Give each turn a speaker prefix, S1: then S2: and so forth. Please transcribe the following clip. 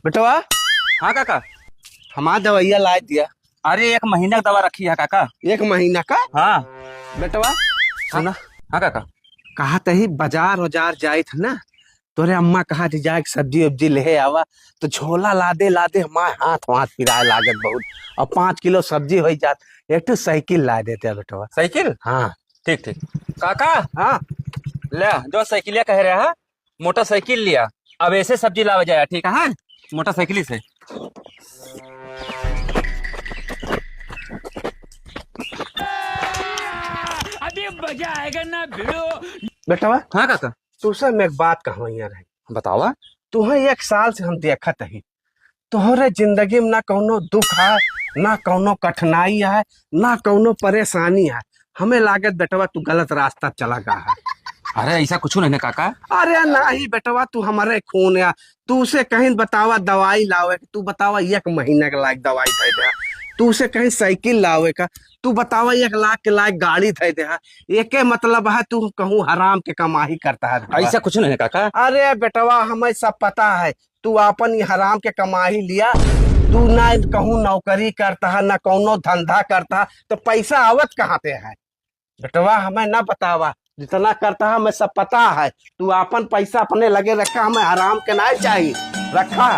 S1: बेटवा
S2: हाँ काका।
S1: हमारा दवाइया ला दिया।
S2: अरे 1 महीना का दवा रखी है काका।
S1: 1 महीना का।
S2: हाँ
S1: बेटवा सुना,
S2: हाँ काका।
S1: कहा तही बाजार वजार जाए थे ना, तोरे अम्मा कहा थी जाए सब्जी उब्जी ले आवा, तो झोला लादे लादे हमारे हाथ हाथ पिराए लागत बहुत। और 5 किलो सब्जी हो जात। एक तो साइकिल ला देते हैं बेटवा।
S2: साइकिल।
S1: हाँ
S2: ठीक ठीक। काका
S1: हाँ।
S2: ले जो साइकिलिया कह रहा है, मोटरसाइकिल लिया। अब ऐसे सब्जी लावा जाए, ठीक है हाँ? मोटरसाइकिल से।
S3: अभी मजा आएगा ना भिड़ो।
S1: बेटवा
S2: हाँ काका।
S1: तुझसे मैं एक बात कहूँ यार,
S2: बतावा।
S1: तुम्हें 1 साल से हम देखत ही, तोहरे जिंदगी में ना कौनो दुख है, ना कौनो कठिनाई है, ना कौनो परेशानी है। हमें लागत बेटवा तू गलत रास्ता चला गया है।
S2: अरे ऐसा कुछ नहीं है काका।
S1: अरे नहीं बेटवा, तू हमारे खून है। तू उसे कहीं बतावा दवाई लावे, तू बतावा 1 महीना के लायक दवाई दे दे। तू उसे कहीं साइकिल लावे का, तू बतावा 1 लाख के लायक गाड़ी दे दे। एक मतलब है तू कहूँ हराम के कमाई करता है बेटवा।
S2: ऐसा कुछ नहीं है काका।
S1: अरे बेटवा हमें सब पता है, तू अपन ये हराम के कमाई लिया। तू ना कहूँ नौकरी करता है, ना कौनो धंधा करता है, तो पैसा आवत कहाँ पे है बेटवा? हमें ना बतावा, जितना करता है हमें सब पता है। तू अपन पैसा अपने लगे रखा, हमें हराम के नहीं चाहिए रखा।